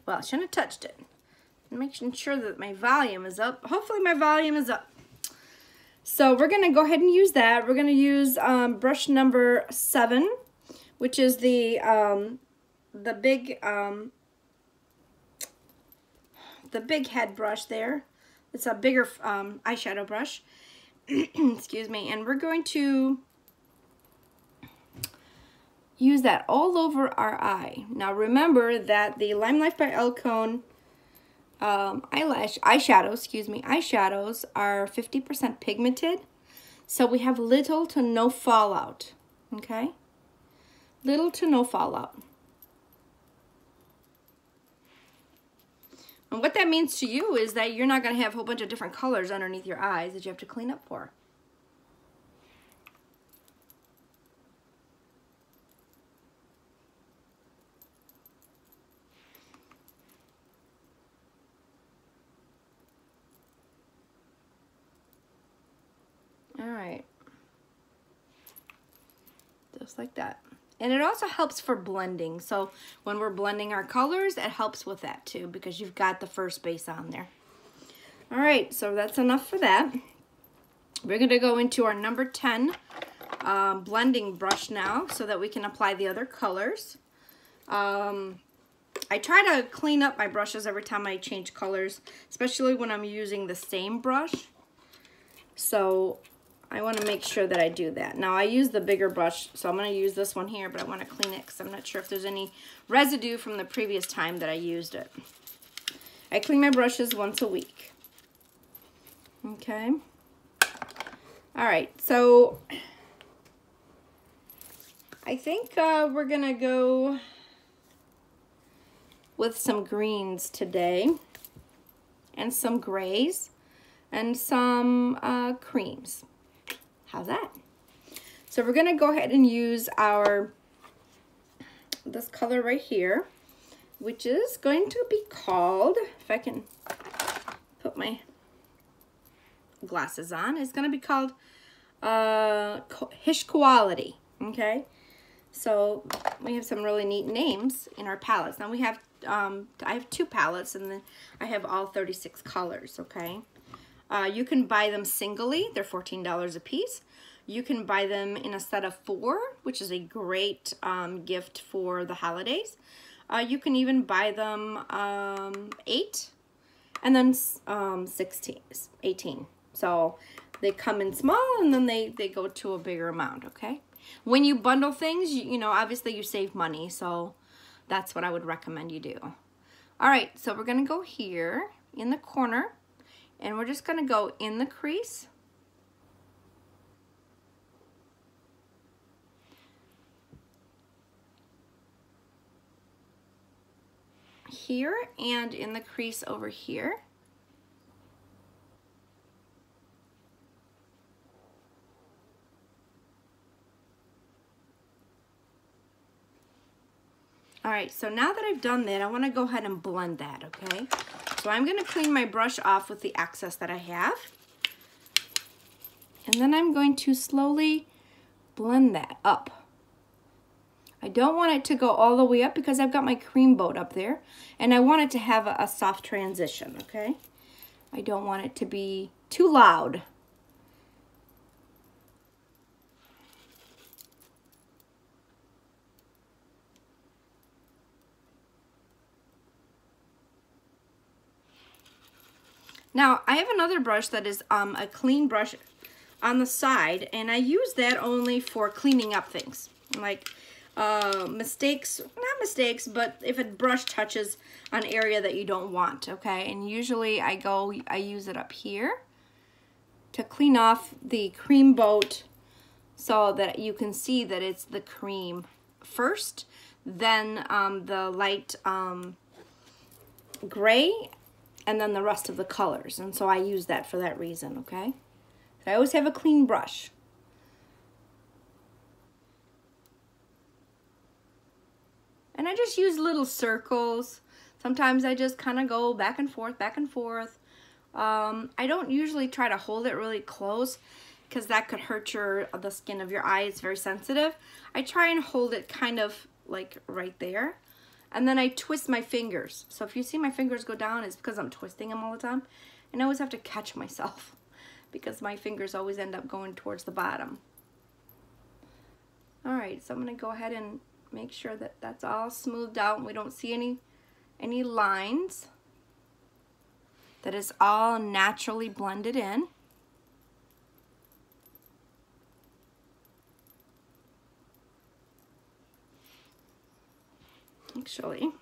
Well, I shouldn't have touched it. I'm making sure that my volume is up. Hopefully my volume is up. So we're gonna go ahead and use that. We're gonna use brush number 7, which is the big head brush there. It's a bigger eyeshadow brush. Excuse me. And we're going to use that all over our eye. Now remember that the Lime Life by Elcone eyeshadows are 50% pigmented, so we have little to no fallout. Okay, little to no fallout. And what that means to you is that you're not going to have a whole bunch of different colors underneath your eyes that you have to clean up for. All right, just like that. And it also helps for blending. So when we're blending our colors, it helps with that too, because you've got the first base on there. All right, so that's enough for that. We're gonna go into our number 10 blending brush now so that we can apply the other colors. I try to clean up my brushes every time I change colors, especially when I'm using the same brush. So I want to make sure that I do that. Now I use the bigger brush, so I'm going to use this one here, but I want to clean it because I'm not sure if there's any residue from the previous time that I used it. I clean my brushes once a week. Okay. All right, so I think we're going to go with some greens today and some grays and some creams. How's that? So we're gonna go ahead and use this color right here, which is going to be called, if I can put my glasses on, it's gonna be called Hish Quality. Okay, so we have some really neat names in our palettes. Now we have I have 2 palettes, and then I have all 36 colors. Okay. You can buy them singly. They're $14 a piece. You can buy them in a set of 4, which is a great gift for the holidays. You can even buy them 8 and then 18. So they come in small and then they go to a bigger amount, okay? When you bundle things, you know, obviously you save money, so that's what I would recommend you do. All right, so we're gonna go here in the corner, and we're just gonna go in the crease. Here and in the crease over here. All right, so now that I've done that, I wanna go ahead and blend that, okay? So I'm gonna clean my brush off with the excess that I have. And then I'm going to slowly blend that up. I don't want it to go all the way up because I've got my cream boat up there, and I want it to have a soft transition, okay? I don't want it to be too loud. Now, I have another brush that is a clean brush on the side, and I use that only for cleaning up things. Like mistakes, not mistakes, but if a brush touches an area that you don't want, okay? And usually I use it up here to clean off the cream boat so that you can see that it's the cream first, then the light gray, and then the rest of the colors. And so I use that for that reason, okay? So I always have a clean brush. And I just use little circles. Sometimes I just kind of go back and forth, back and forth. I don't usually try to hold it really close because that could hurt the skin of your eye. It's very sensitive. I try and hold it kind of like right there. and then I twist my fingers. So if you see my fingers go down, it's because I'm twisting them all the time. And I always have to catch myself because my fingers always end up going towards the bottom. All right, so I'm gonna go ahead and make sure that that's all smoothed out and we don't see any lines. That is all naturally blended in. Actually,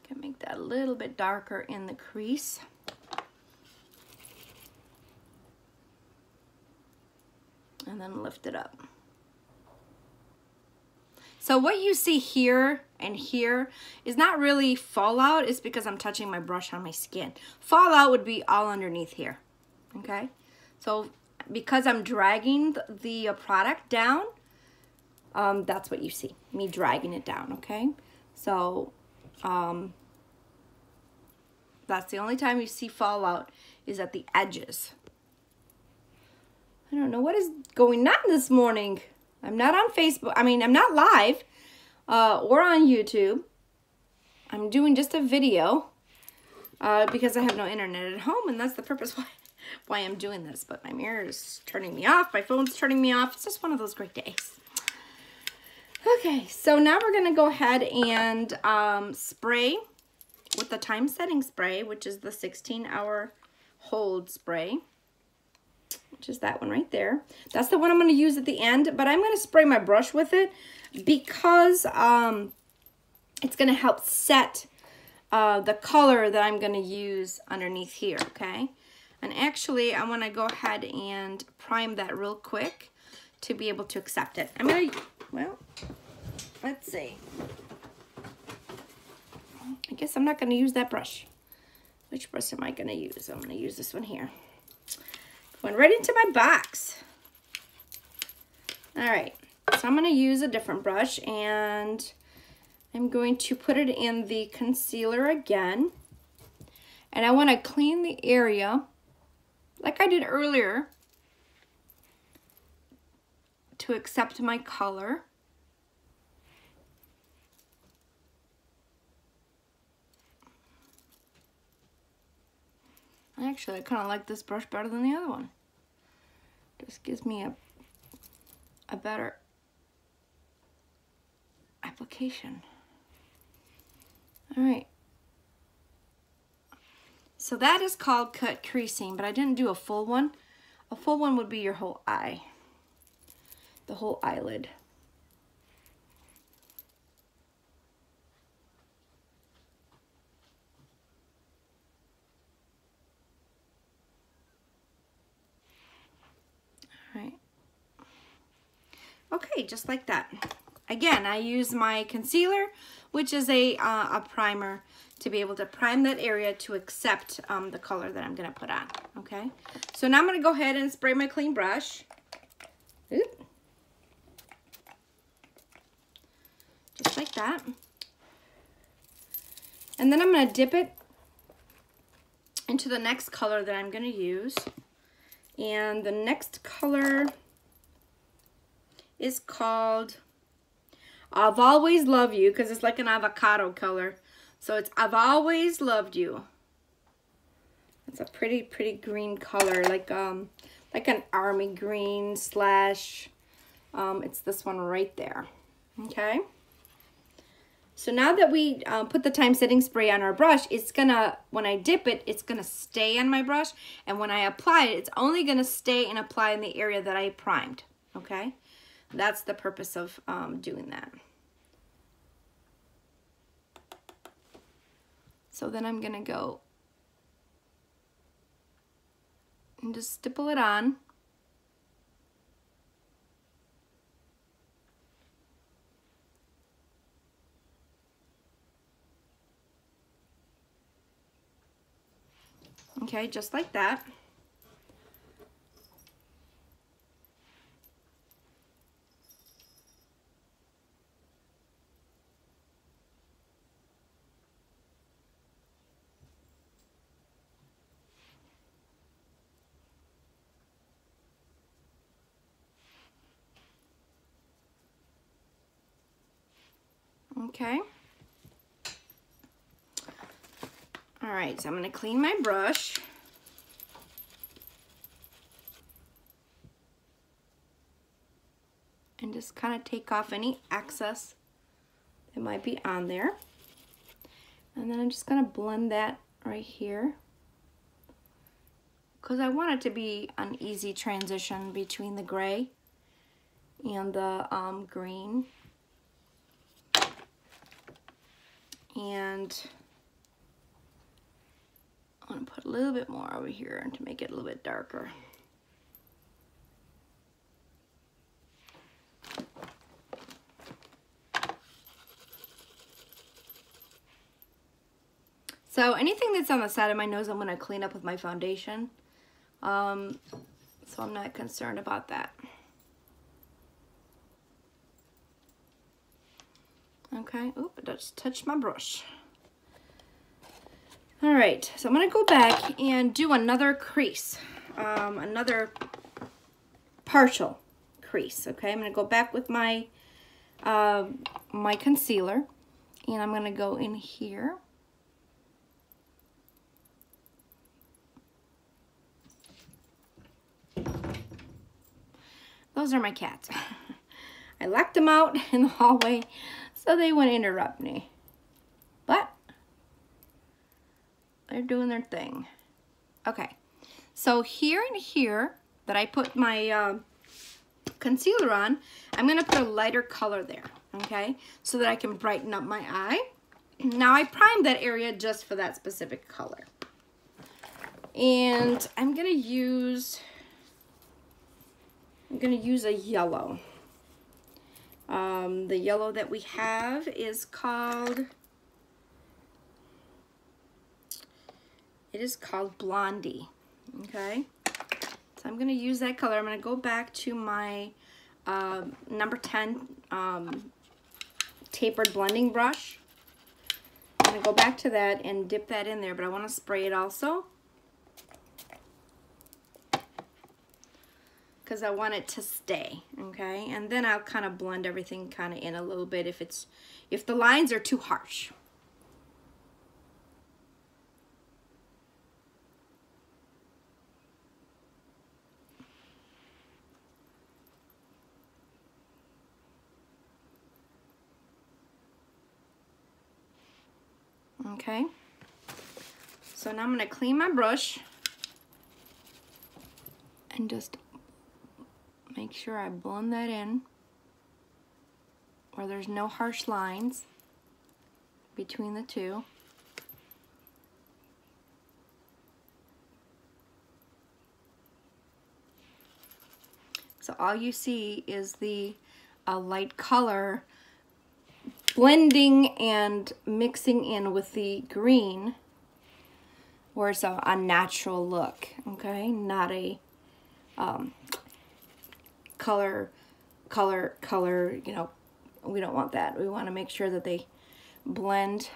can make that a little bit darker in the crease. And then lift it up. So what you see here and here is not really fallout, it's because I'm touching my brush on my skin. Fallout would be all underneath here, okay? So because I'm dragging the product down, that's what you see, me dragging it down, okay? So that's the only time you see fallout is at the edges. I don't know what is going on this morning. I'm not on Facebook. I mean, I'm not live or on YouTube. I'm doing just a video because I have no internet at home, and that's the purpose why I'm doing this. But my mirror is turning me off. My phone's turning me off. It's just one of those great days. Okay, so now we're going to go ahead and spray with the time setting spray, which is the 16-hour hold spray, which is that one right there. That's the one I'm going to use at the end, but I'm going to spray my brush with it because it's going to help set the color that I'm going to use underneath here, okay? And actually, I want to go ahead and prime that real quick to be able to accept it. I'm going to, well, let's see. I guess I'm not going to use that brush. Which brush am I going to use? I'm going to use this one here. Going right into my box. All right, so I'm going to use a different brush and I'm going to put it in the concealer again. And I want to clean the area like I did earlier to accept my color. Actually, I kind of like this brush better than the other one. Just gives me a better application. All right. So that is called cut creasing, but I didn't do a full one. A full one would be your whole eye, the whole eyelid. Okay, just like that. Again, I use my concealer, which is a primer, to be able to prime that area to accept the color that I'm going to put on, okay? So now I'm going to go ahead and spray my clean brush. Oop. Just like that. And then I'm going to dip it into the next color that I'm going to use. And the next color is called I've Always Loved You, because it's like an avocado color. So it's I've Always Loved You. It's a pretty green color, like an army green slash, it's this one right there, okay? So now that we put the time setting spray on our brush, it's gonna, when I dip it, it's gonna stay on my brush, and when I apply it, it's only gonna stay and apply in the area that I primed, okay? That's the purpose of doing that. So then I'm gonna go and just stipple it on. Okay, just like that. Okay. All right, so I'm gonna clean my brush. And just kind of take off any excess that might be on there. And then I'm just gonna blend that right here, because I want it to be an easy transition between the gray and the green. And I'm gonna put a little bit more over here to make it a little bit darker. So anything that's on the side of my nose, I'm gonna clean up with my foundation. So I'm not concerned about that. Okay, oop, I just touched my brush. All right, so I'm gonna go back and do another crease, another partial crease, okay? I'm gonna go back with my, my concealer, and I'm gonna go in here. Those are my cats. I locked them out in the hallway so they wouldn't interrupt me. But they're doing their thing. Okay, so here and here that I put my concealer on, I'm gonna put a lighter color there, okay? So that I can brighten up my eye. Now I primed that area just for that specific color. And I'm gonna use a yellow. The yellow that we have is called, Blondie, okay? So I'm gonna use that color. I'm gonna go back to my number 10 tapered blending brush. I'm gonna go back to that and dip that in there, but I wanna spray it also, because I want it to stay, okay? And then I'll kind of blend everything kind of in a little bit if the lines are too harsh. Okay, so now I'm gonna clean my brush and just make sure I blend that in where there's no harsh lines between the two. So all you see is the light color blending and mixing in with the green, where it's a natural look, okay? Not a color, you know, we don't want that. We want to make sure that they blend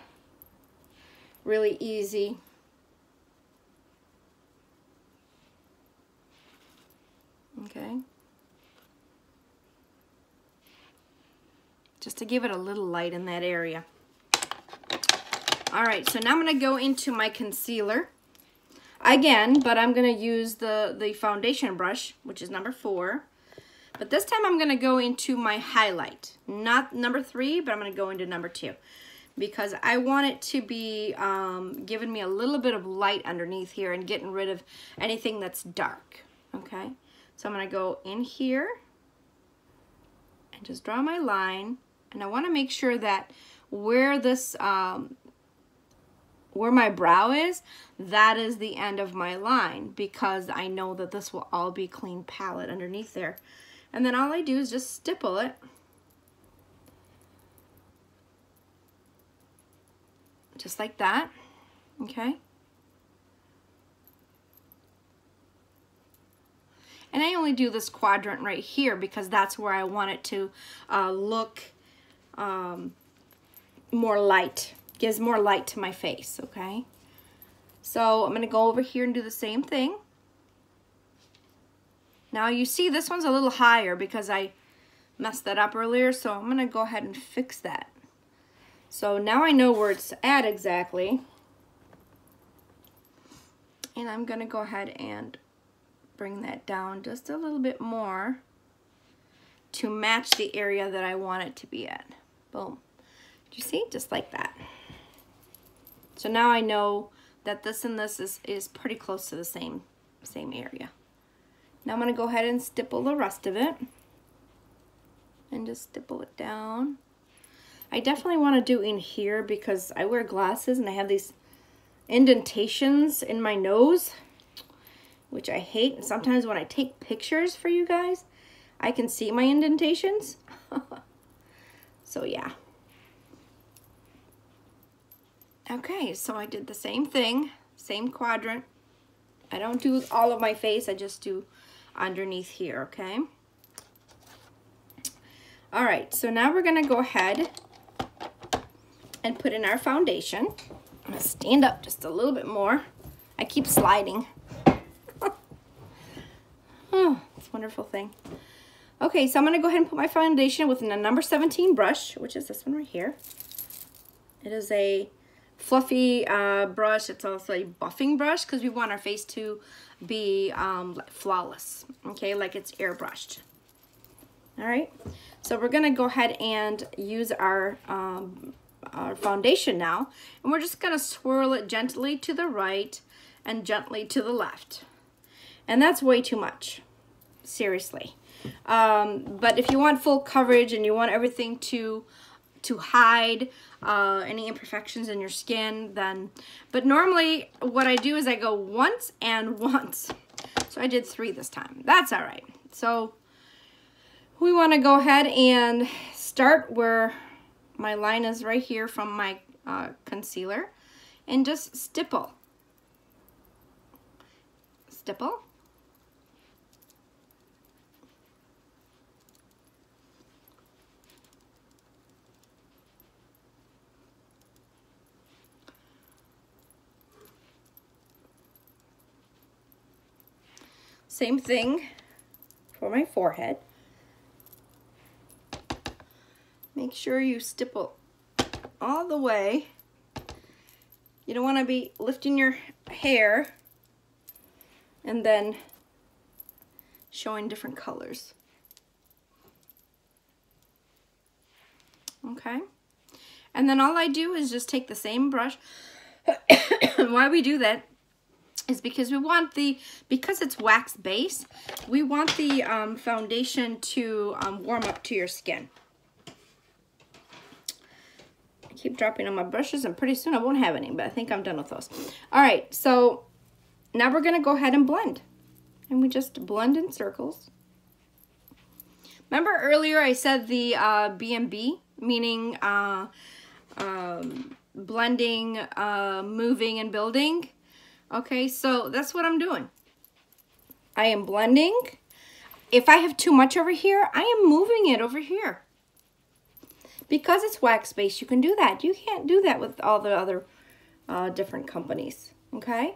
really easy. Okay. Just to give it a little light in that area. All right, so now I'm gonna go into my concealer again, but I'm gonna use the foundation brush, which is number 4. But this time I'm gonna go into my highlight, not number 3, but I'm gonna go into number 2, because I want it to be giving me a little bit of light underneath here and getting rid of anything that's dark, okay? So I'm gonna go in here and just draw my line, and I wanna make sure that where this, where my brow is, that is the end of my line, because I know that this will all be clean palette underneath there. And then all I do is just stipple it. Just like that, okay? And I only do this quadrant right here because that's where I want it to look more light. Gives more light to my face, okay? So I'm gonna go over here and do the same thing. Now you see this one's a little higher because I messed that up earlier, so I'm gonna go ahead and fix that. So now I know where it's at exactly. And I'm gonna go ahead and bring that down just a little bit more to match the area that I want it to be at. Boom. Do you see? Just like that. So now I know that this and this is pretty close to the same area. Now I'm gonna go ahead and stipple the rest of it. And just stipple it down. I definitely want to do in here because I wear glasses and I have these indentations in my nose, which I hate. And sometimes when I take pictures for you guys, I can see my indentations. So yeah. Okay, so I did the same thing, same quadrant. I don't do all of my face, I just do underneath here, okay? All right, so now we're gonna go ahead and put in our foundation. I'm gonna stand up just a little bit more. I keep sliding. Oh, it's a wonderful thing. Okay, so I'm gonna go ahead and put my foundation with a number 17 brush, which is this one right here. It is a fluffy brush. It's also a buffing brush because we want our face to be flawless, okay, like it's airbrushed. All right, so we're gonna go ahead and use our foundation now, and we're just gonna swirl it gently to the right and gently to the left. And that's way too much, seriously. But if you want full coverage and you want everything to hide any imperfections in your skin, then, but normally what I do is I go once and once. So I did 3 this time. That's all right. So we want to go ahead and start where my line is right here from my concealer and just stipple. Stipple. Same thing for my forehead. Make sure you stipple all the way. You don't want to be lifting your hair and then showing different colors. Okay. And then all I do is just take the same brush. Why we do that is because we want because it's wax base, we want the foundation to warm up to your skin. I keep dropping on my brushes and pretty soon I won't have any, but I think I'm done with those. All right, so now we're gonna go ahead and blend. And we just blend in circles. Remember earlier I said the B&B, meaning blending, moving, and building? Okay, so that's what I'm doing. I am blending. If I have too much over here, I am moving it over here. Because it's wax based, you can do that. You can't do that with all the other different companies, okay?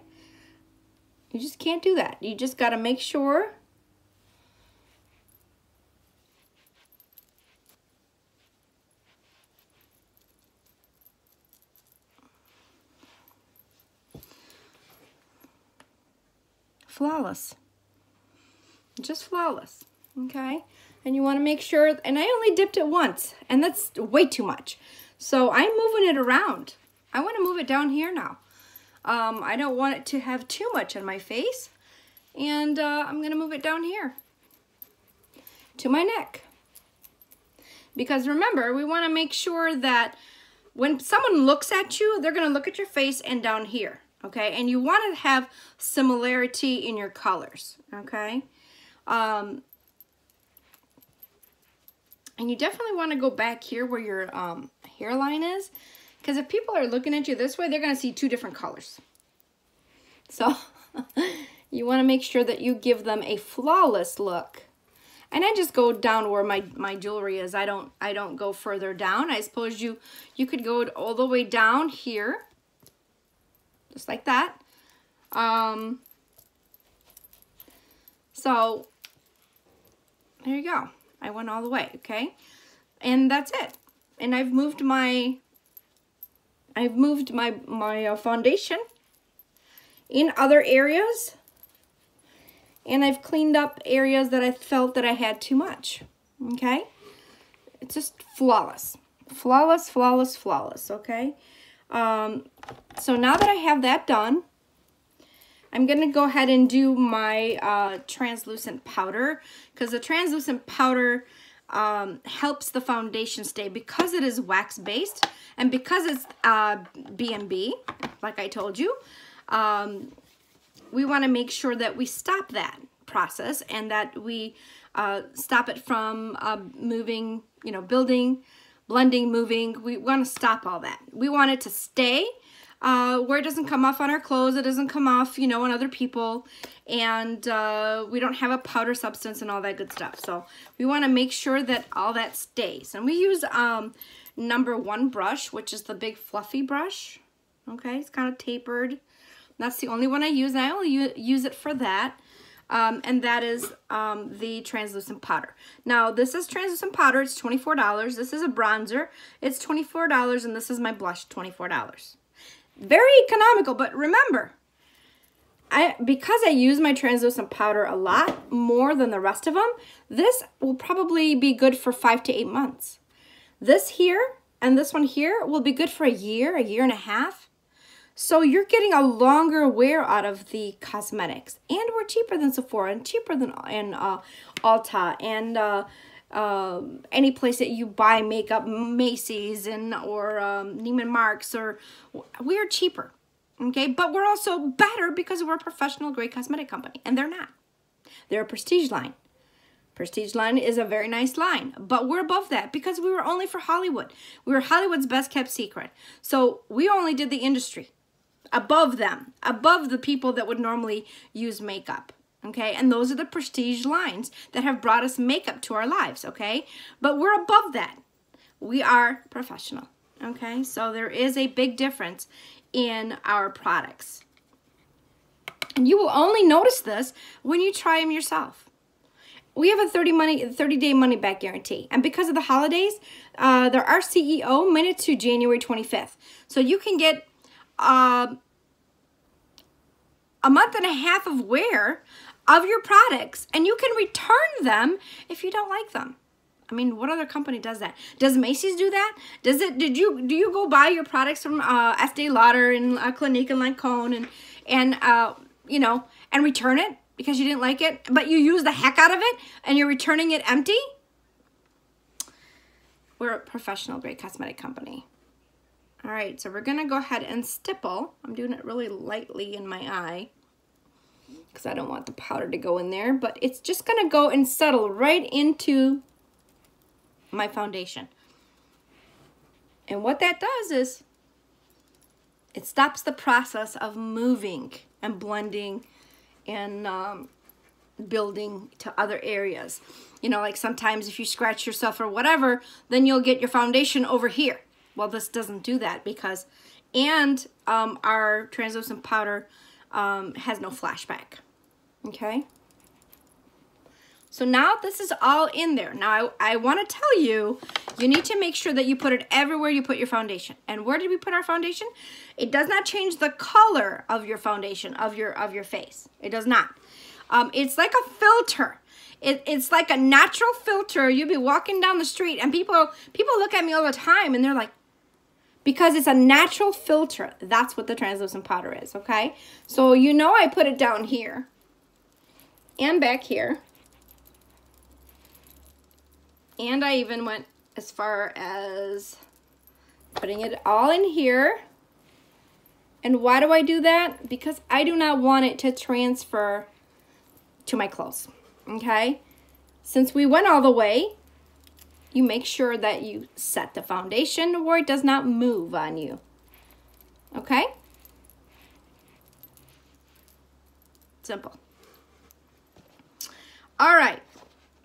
You just can't do that. You just got to make sure flawless. Just flawless, okay? And you want to make sure, and I only dipped it once, and that's way too much. So I'm moving it around. I want to move it down here now. I don't want it to have too much on my face, and I'm going to move it down here to my neck. Because remember, we want to make sure that when someone looks at you, they're going to look at your face and down here. Okay, and you want to have similarity in your colors, okay? And you definitely want to go back here where your hairline is, because if people are looking at you this way, they're going to see 2 different colors. So you want to make sure that you give them a flawless look. And I just go down where my jewelry is. I don't go further down. I suppose you could go all the way down here. Just like that. So there you go. I went all the way, okay? And that's it. And I've moved my I've moved my foundation in other areas, and I've cleaned up areas that I felt that I had too much, okay? It's just flawless. Flawless, flawless, flawless, okay? So now that I have that done, I'm going to go ahead and do my translucent powder, because the translucent powder helps the foundation stay, because it is wax-based and because it's B&B, like I told you. We want to make sure that we stop that process and that we stop it from moving, you know, building, blending, moving. We want to stop all that. We want it to stay where it doesn't come off on our clothes, it doesn't come off, you know, on other people, and we don't have a powder substance and all that good stuff. So we want to make sure that all that stays. And we use number 1 brush, which is the big fluffy brush. Okay, it's kind of tapered. That's the only one I use, and I only use it for that. And that is the translucent powder. Now, this is translucent powder. It's $24. This is a bronzer. It's $24, and this is my blush, $24. Very economical, but remember, because I use my translucent powder a lot more than the rest of them, this will probably be good for 5 to 8 months. This here and this one here will be good for a year and a half. So you're getting a longer wear out of the cosmetics, and we're cheaper than Sephora and cheaper than Ulta and any place that you buy makeup, Macy's and or Neiman Marcus, or we're cheaper, okay? But we're also better because we're a professional grade cosmetic company, and they're not. They're a prestige line. Prestige line is a very nice line, but we're above that because we were only for Hollywood. We were Hollywood's best kept secret. So we only did the industry. Above them, above the people that would normally use makeup, okay? And those are the prestige lines that have brought us makeup to our lives, okay? But we're above that. We are professional, okay? So there is a big difference in our products. And you will only notice this when you try them yourself. We have a 30-day money-back guarantee. And because of the holidays, they're our CEO minute to January 25th. So you can get a month and a half of wear of your products, and you can return them if you don't like them. I mean, what other company does that? Does Macy's do that? Do you go buy your products from Estee Lauder and Clinique and Lancôme and you know, and return it because you didn't like it, but you use the heck out of it and you're returning it empty? We're a professional grade cosmetic company. All right, so we're gonna go ahead and stipple. I'm doing it really lightly in my eye because I don't want the powder to go in there, but it's just gonna go and settle right into my foundation. And what that does is it stops the process of moving and blending and building to other areas. You know, like sometimes if you scratch yourself or whatever, then you'll get your foundation over here. Well, this doesn't do that because, and our translucent powder has no flashback, okay? So now this is all in there. Now I want to tell you, you need to make sure that you put it everywhere you put your foundation. And where did we put our foundation? It does not change the color of your foundation, of your face. It does not. It's like a filter. It's like a natural filter. You'll be walking down the street and people look at me all the time and they're like, because it's a natural filter. That's what the translucent powder is, okay? So you know I put it down here and back here. And I even went as far as putting it all in here. And why do I do that? Because I do not want it to transfer to my clothes, okay? Since we went all the way, you make sure that you set the foundation where it does not move on you, okay? Simple. All right,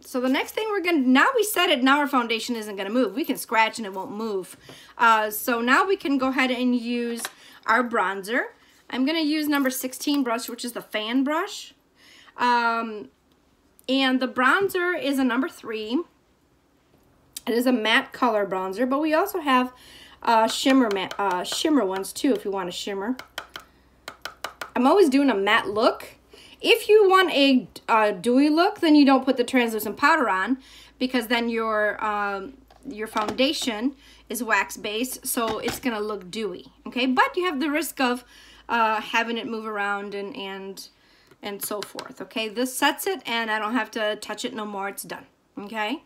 so the next thing we're gonna, now we set it, now our foundation isn't gonna move. We can scratch and it won't move. So now we can go ahead and use our bronzer. I'm gonna use number 16 brush, which is the fan brush. And the bronzer is a number 3. It is a matte color bronzer, but we also have shimmer ones too if you want a shimmer. I'm always doing a matte look. If you want a dewy look, then you don't put the translucent powder on, because then your foundation is wax based, so it's gonna look dewy. Okay, but you have the risk of having it move around and so forth. Okay, this sets it, and I don't have to touch it no more. It's done. Okay.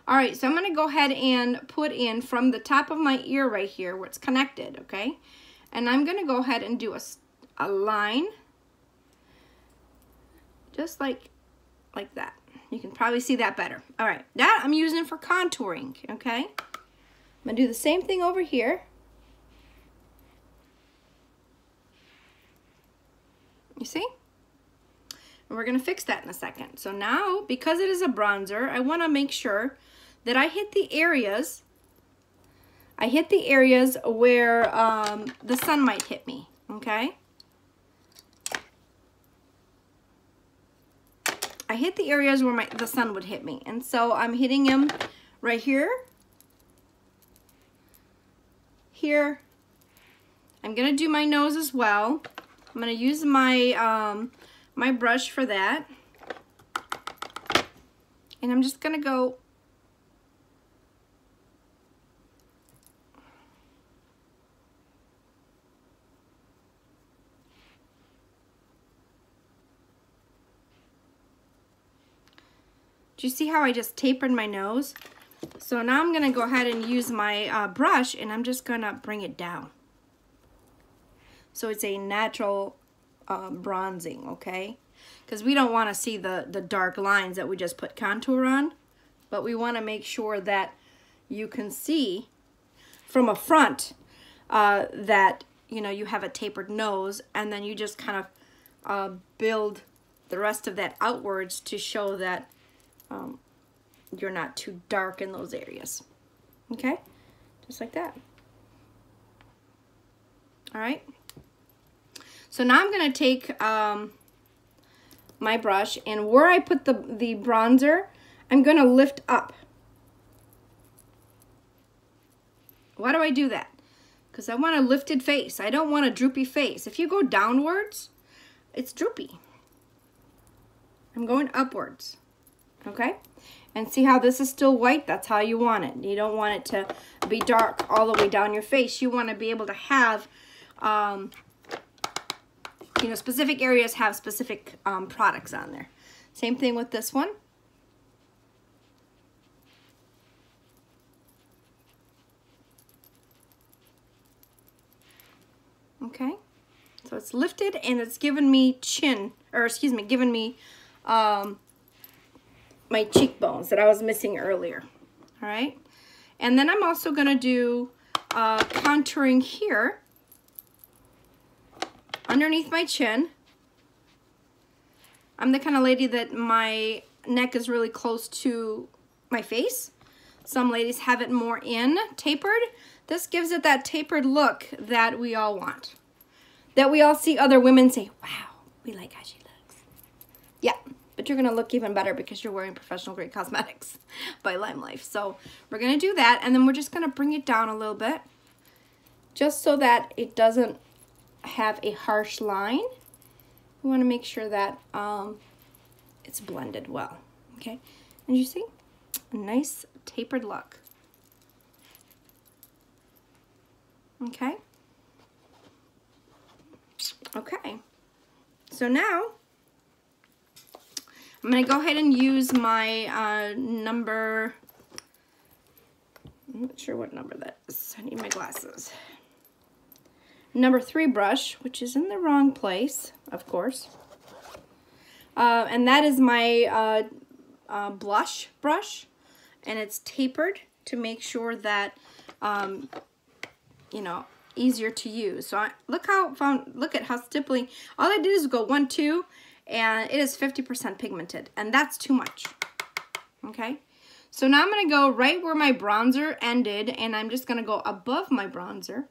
All right, so I'm gonna go ahead and put in from the top of my ear right here where it's connected. Okay, and I'm gonna go ahead and do a line. Just like that. You can probably see that better. All right, that I'm using for contouring, okay? I'm gonna do the same thing over here. You see? And we're gonna fix that in a second. So now, because it is a bronzer, I wanna make sure that I hit the areas where the sun might hit me, okay? I hit the areas where the sun would hit me. And so I'm hitting him right here. Here. I'm going to do my nose as well. I'm going to use my, my brush for that. And I'm just going to go Do you see how I just tapered my nose? So now I'm gonna go ahead and use my brush, and I'm just gonna bring it down. So it's a natural bronzing, okay? Because we don't wanna see the dark lines that we just put contour on, but we wanna make sure that you can see from a front that, you know, you have a tapered nose, and then you just kind of build the rest of that outwards to show that you're not too dark in those areas. Okay, just like that. All right, so now I'm gonna take my brush, and where I put the bronzer, I'm gonna lift up. Why do I do that? Because I want a lifted face. I don't want a droopy face. If you go downwards, it's droopy. I'm going upwards. Okay, and see how this is still white? That's how you want it. You don't want it to be dark all the way down your face. You want to be able to have, you know, specific areas have specific products on there. Same thing with this one. Okay, so it's lifted, and it's given me given me my cheekbones that I was missing earlier. All right, and then I'm also gonna do contouring here underneath my chin. I'm the kind of lady that my neck is really close to my face. Some ladies have it more tapered. This gives it that tapered look that we all want, that we all see other women say, wow, we like how she looks. Yeah. But you're going to look even better because you're wearing Professional Grade Cosmetics by Lime Life. So we're going to do that, and then we're just going to bring it down a little bit just so that it doesn't have a harsh line. We want to make sure that it's blended well. Okay, and you see a nice tapered look. Okay. Okay. So now I'm going to go ahead and use my number, I'm not sure what number that is. I need my glasses. Number 3 brush, which is in the wrong place, of course. And that is my blush brush, and it's tapered to make sure that, you know, easier to use. So look at how stippling. All I did is go 1, 2. And it is 50% pigmented, and that's too much. Okay, so now I'm going to go right where my bronzer ended, and I'm just going to go above my bronzer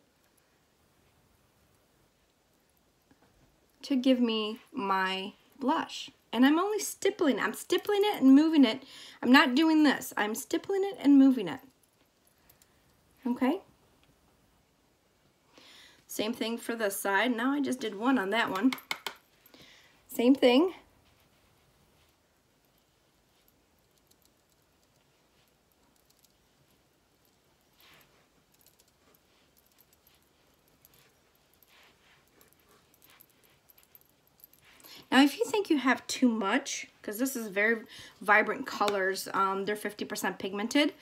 to give me my blush. And I'm only stippling. I'm stippling it and moving it. I'm not doing this. I'm stippling it and moving it. Okay, Same thing for this side. Now I just did one on that one. Same thing. Now, if you think you have too much, because this is very vibrant colors, they're 50% pigmented.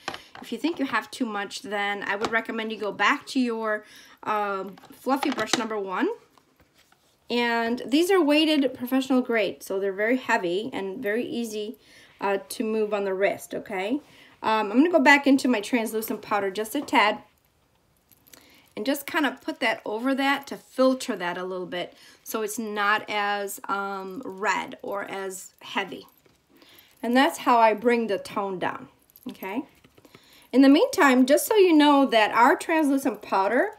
If you think you have too much, then I would recommend you go back to your fluffy brush number 1. And these are weighted professional grade, so they're very heavy and very easy to move on the wrist, okay? I'm going to go back into my translucent powder just a tad and just kind of put that over that to filter that a little bit so it's not as red or as heavy. And that's how I bring the tone down, okay? In the meantime, just so you know that our translucent powder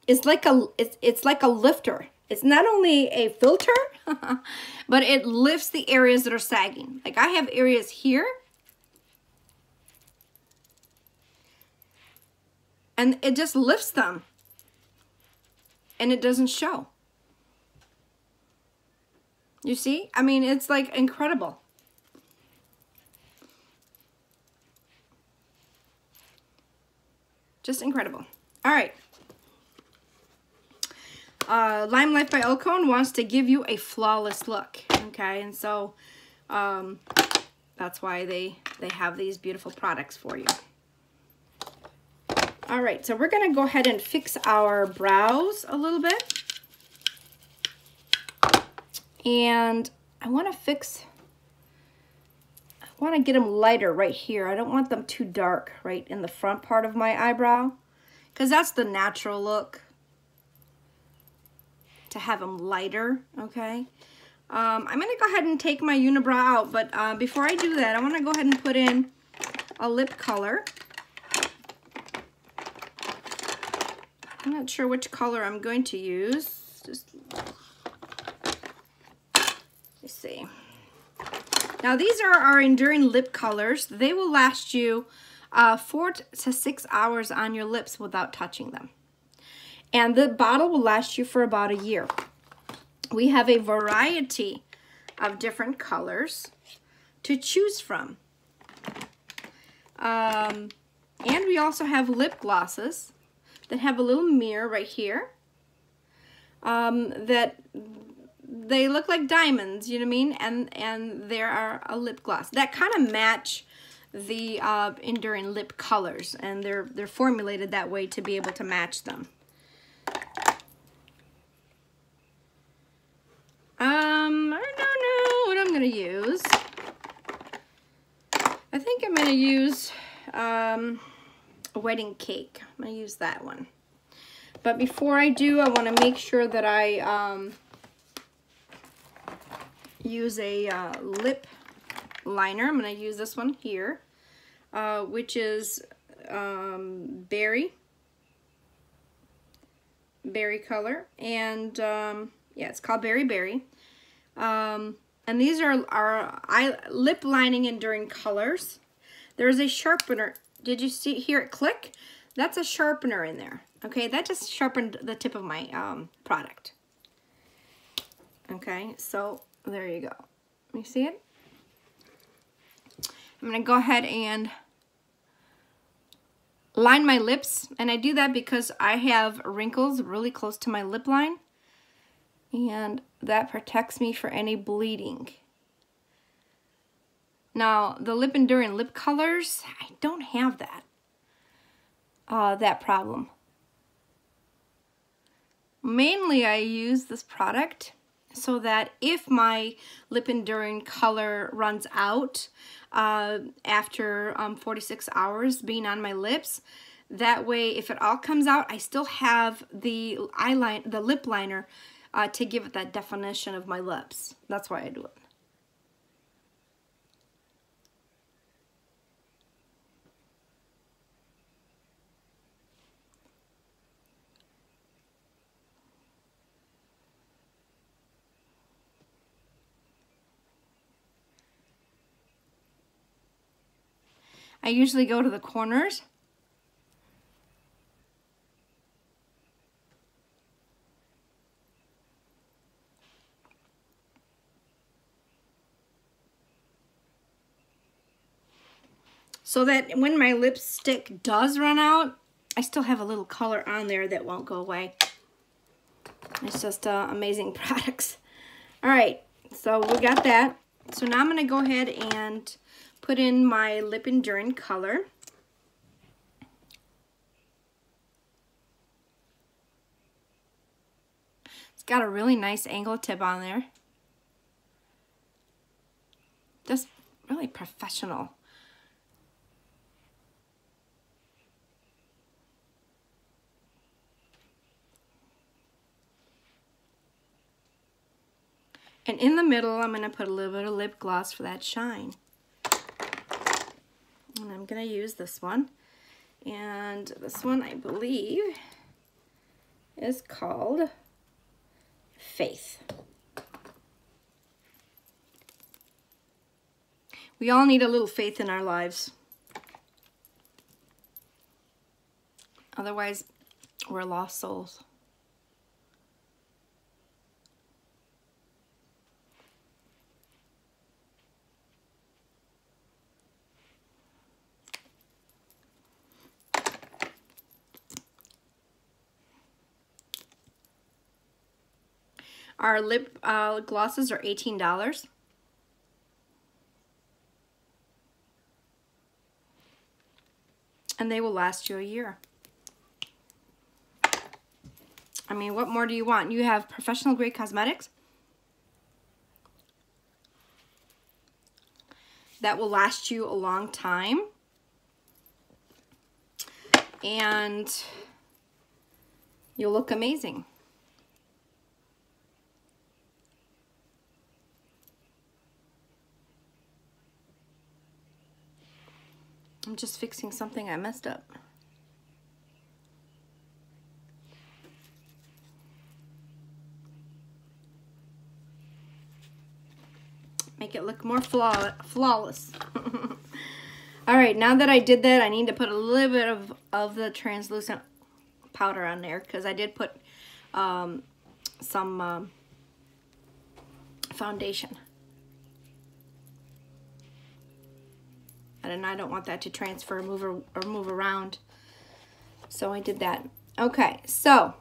is like it's like a lifter. It's not only a filter, but it lifts the areas that are sagging. Like I have areas here, and it just lifts them, and it doesn't show. You see? I mean, it's like incredible. Just incredible. All right. Lime Life by Elcone wants to give you a flawless look. Okay, and so that's why they have these beautiful products for you. All right, so we're going to go ahead and fix our brows a little bit. And I want to get them lighter right here. I don't want them too dark right in the front part of my eyebrow, because that's the natural look, to have them lighter, okay? I'm going to go ahead and take my unibrow out, but before I do that, I want to go ahead and put in a lip color. I'm not sure which color I'm going to use. Let's see. Now these are our enduring lip colors. They will last you 4 to 6 hours on your lips without touching them. And the bottle will last you for about a year. We have a variety of different colors to choose from. And we also have lip glosses that have a little mirror right here. That they look like diamonds, you know what I mean? And there are a lip gloss that kind of match the enduring lip colors, and they're formulated that way to be able to match them. I don't know what I'm gonna use. I think I'm gonna use a wedding cake. I'm gonna use that one. But before I do, I want to make sure that I use a lip liner. I'm going to use this one here, which is berry color, and yeah, it's called Berry. And these are our lip lining enduring colors. There's a sharpener. Did you hear it click? That's a sharpener in there. Okay, that just sharpened the tip of my product. Okay, so there you go. You see it? I'm going to go ahead and line my lips, and I do that because I have wrinkles really close to my lip line, and that protects me for any bleeding. Now, the lip enduring lip colors, I don't have that problem. Mainly I use this product so that if my lip enduring color runs out after 46 hours being on my lips, that way if it all comes out, I still have the lip liner to give it that definition of my lips. That's why I do it. I usually go to the corners so that when my lipstick does run out, I still have a little color on there that won't go away. It's just amazing products. All right, so we got that. So now I'm going to go ahead and put in my Lip Enduring color. It's got a really nice angle tip on there. Just really professional. And in the middle, I'm going to put a little bit of lip gloss for that shine. And I'm going to use this one. And this one, I believe, is called Faith. We all need a little faith in our lives. Otherwise, we're lost souls. Our lip glosses are $18. And they will last you a year. I mean, what more do you want? You have professional grade cosmetics that will last you a long time. And you'll look amazing. I'm just fixing something I messed up. Make it look more flawless. All right, now that I did that, I need to put a little bit of the translucent powder on there because I did put some foundation. And I don't want that to transfer or move around. So I did that. Okay, so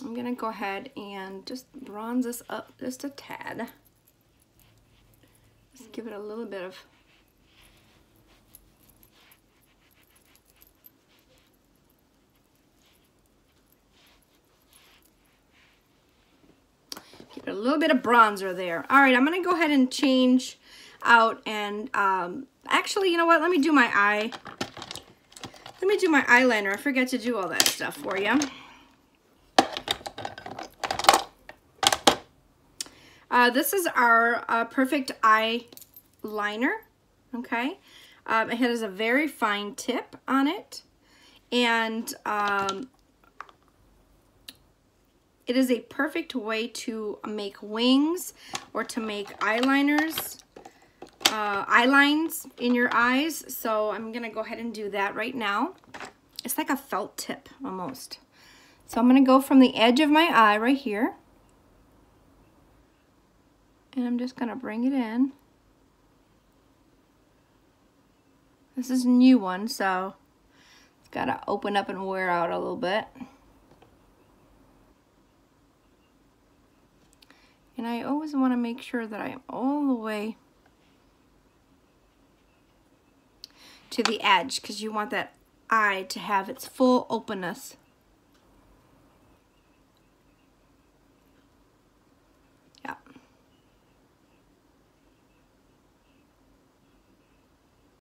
I'm gonna go ahead and just bronze this up just a tad. Just give it a little bit of bronzer there. All right, I'm gonna go ahead and change out and actually, you know what? Let me do my eyeliner. I forgot to do all that stuff for you. This is our perfect eyeliner. Okay, it has a very fine tip on it, and it is a perfect way to make wings or to make eyeliners, eye lines in your eyes. So I'm gonna go ahead and do that right now. It's like a felt tip almost. So I'm gonna go from the edge of my eye right here. And I'm just gonna bring it in. This is a new one, so it's gotta open up and wear out a little bit. And I always want to make sure that I'm all the way to the edge because you want that eye to have its full openness.